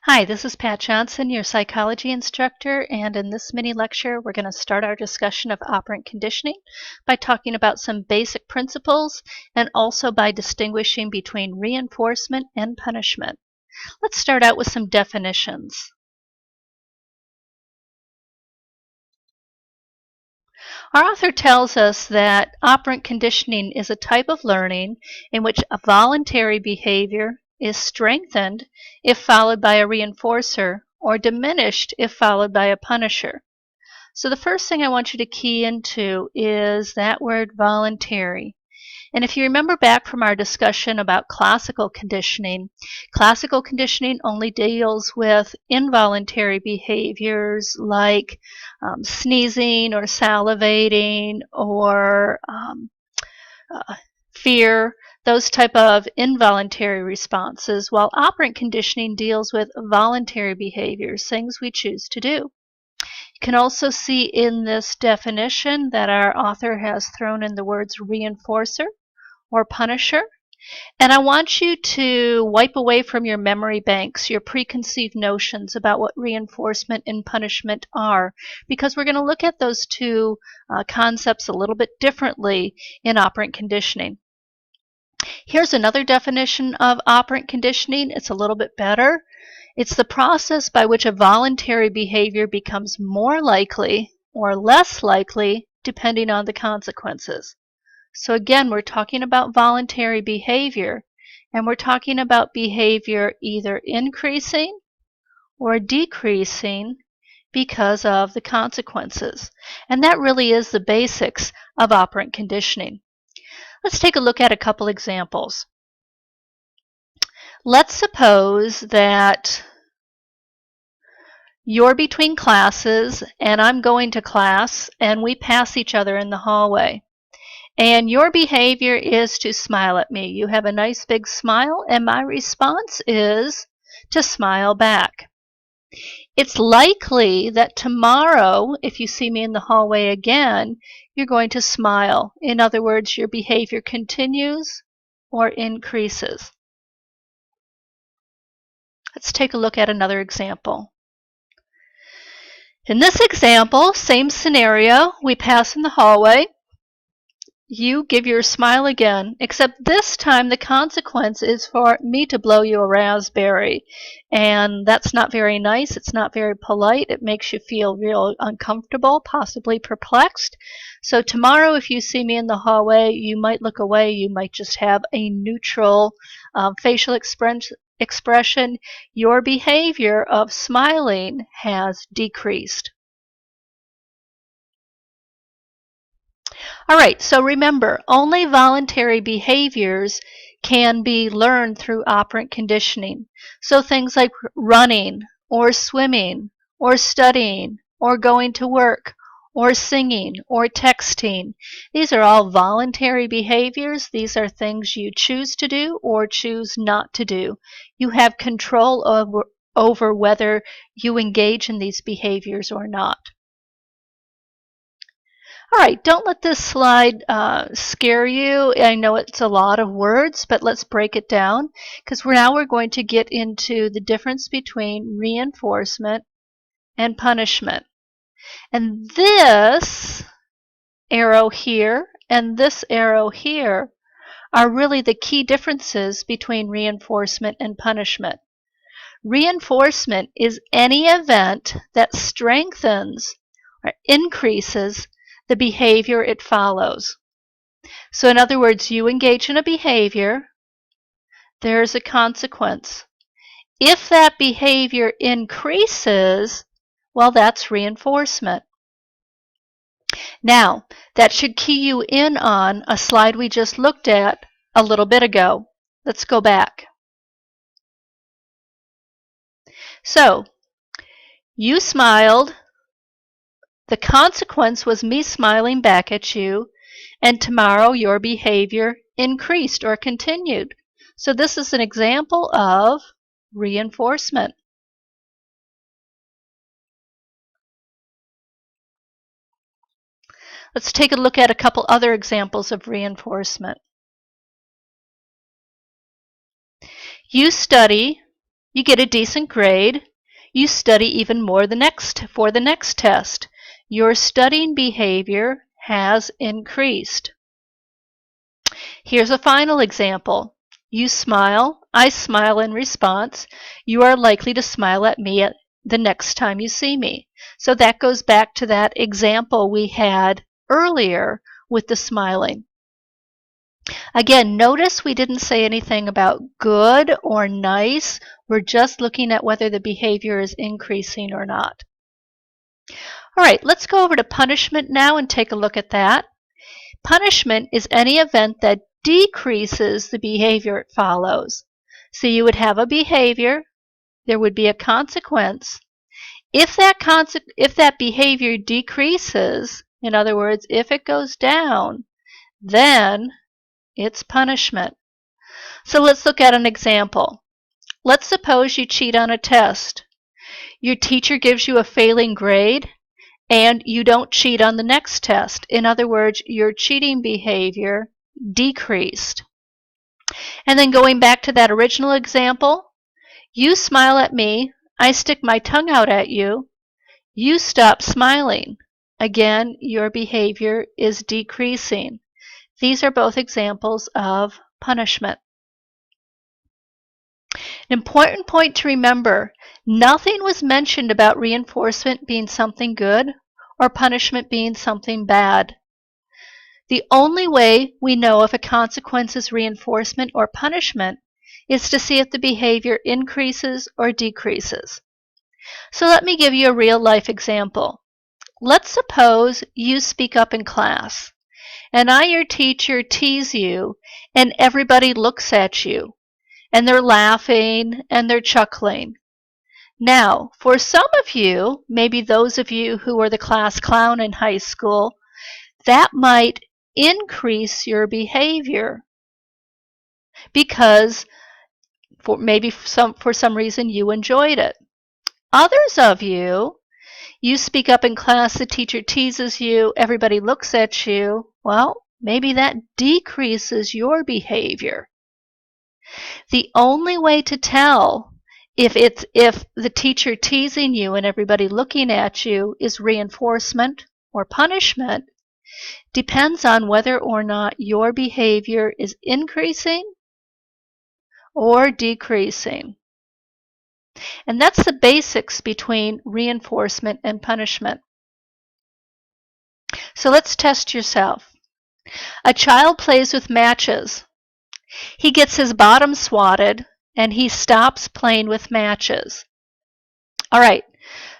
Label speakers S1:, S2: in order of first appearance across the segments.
S1: Hi, this is Pat Johnson, your psychology instructor, and in this mini lecture we're going to start our discussion of operant conditioning by talking about some basic principles and also by distinguishing between reinforcement and punishment. Let's start out with some definitions. Our author tells us that operant conditioning is a type of learning in which a voluntary behavior is strengthened if followed by a reinforcer or diminished if followed by a punisher. So the first thing I want you to key into is that word voluntary. And if you remember back from our discussion about classical conditioning only deals with involuntary behaviors like sneezing or salivating or fear, those type of involuntary responses, while operant conditioning deals with voluntary behaviors, things we choose to do. You can also see in this definition that our author has thrown in the words reinforcer or punisher. And I want you to wipe away from your memory banks your preconceived notions about what reinforcement and punishment are, because we're going to look at those two concepts a little bit differently in operant conditioning. Here's another definition of operant conditioning. It's a little bit better. It's the process by which a voluntary behavior becomes more likely or less likely depending on the consequences. So again, we're talking about voluntary behavior, and we're talking about behavior either increasing or decreasing because of the consequences. And that really is the basics of operant conditioning. Let's take a look at a couple examples. Let's suppose that you're between classes and I'm going to class and we pass each other in the hallway. And your behavior is to smile at me. You have a nice big smile, and my response is to smile back. It's likely that tomorrow, if you see me in the hallway again, you're going to smile. In other words, your behavior continues or increases. Let's take a look at another example. In this example, same scenario, we pass in the hallway. You give your smile again, except this time the consequence is for me to blow you a raspberry. And that's not very nice. It's not very polite. It makes you feel real uncomfortable, possibly perplexed. So tomorrow, if you see me in the hallway, you might look away. You might just have a neutral facial expression. Your behavior of smiling has decreased. All right, so remember, only voluntary behaviors can be learned through operant conditioning. So things like running, or swimming, or studying, or going to work, or singing, or texting. These are all voluntary behaviors. These are things you choose to do or choose not to do. You have control over whether you engage in these behaviors or not. All right, don't let this slide scare you. I know it's a lot of words, but let's break it down because now we're going to get into the difference between reinforcement and punishment. And this arrow here and this arrow here are really the key differences between reinforcement and punishment. Reinforcement is any event that strengthens or increases the behavior it follows. So in other words, you engage in a behavior, there's a consequence. If that behavior increases, well, that's reinforcement. Now, that should key you in on a slide we just looked at a little bit ago. Let's go back. So, you smiled. The consequence was me smiling back at you, and tomorrow your behavior increased or continued. So this is an example of reinforcement. Let's take a look at a couple other examples of reinforcement. You study, You get a decent grade. You study even more for the next test. Your studying behavior has increased. Here's a final example. You smile. I smile in response. You are likely to smile at me the next time you see me. So that goes back to that example we had earlier with the smiling. Again, notice we didn't say anything about good or nice. We're just looking at whether the behavior is increasing or not. All right, let's go over to punishment now and take a look at that. Punishment is any event that decreases the behavior it follows. So you would have a behavior, there would be a consequence. If that behavior decreases, in other words, if it goes down, then it's punishment. So let's look at an example. Let's suppose you cheat on a test. Your teacher gives you a failing grade, and you don't cheat on the next test. In other words, your cheating behavior decreased. And then going back to that original example, you smile at me, I stick my tongue out at you, you stop smiling. Again, your behavior is decreasing. These are both examples of punishment. An important point to remember, nothing was mentioned about reinforcement being something good or punishment being something bad. The only way we know if a consequence is reinforcement or punishment is to see if the behavior increases or decreases. So let me give you a real-life example. Let's suppose you speak up in class, and I, your teacher, tease you, and everybody looks at you, and they're laughing and they're chuckling. Now, for some of you, maybe those of you who were the class clown in high school, that might increase your behavior because for some reason you enjoyed it. Others of you, you speak up in class, the teacher teases you, everybody looks at you, well, maybe that decreases your behavior. The only way to tell if the teacher teasing you and everybody looking at you is reinforcement or punishment depends on whether or not your behavior is increasing or decreasing. And that's the basics between reinforcement and punishment. So let's test yourself. A child plays with matches. He gets his bottom swatted and he stops playing with matches. All right,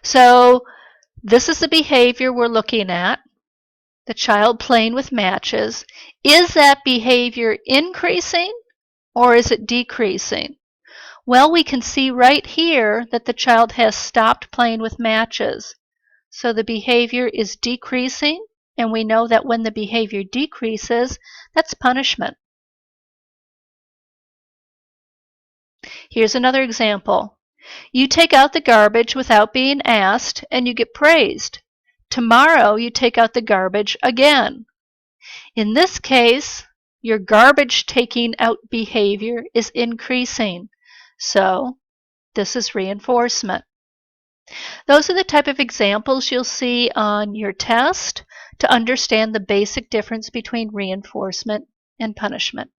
S1: so this is the behavior we're looking at. The child playing with matches. Is that behavior increasing or is it decreasing? Well, we can see right here that the child has stopped playing with matches. So the behavior is decreasing, and we know that when the behavior decreases, that's punishment. Here's another example. You take out the garbage without being asked, and you get praised. Tomorrow, you take out the garbage again. In this case, your garbage taking out behavior is increasing. So this is reinforcement. Those are the type of examples you'll see on your test to understand the basic difference between reinforcement and punishment.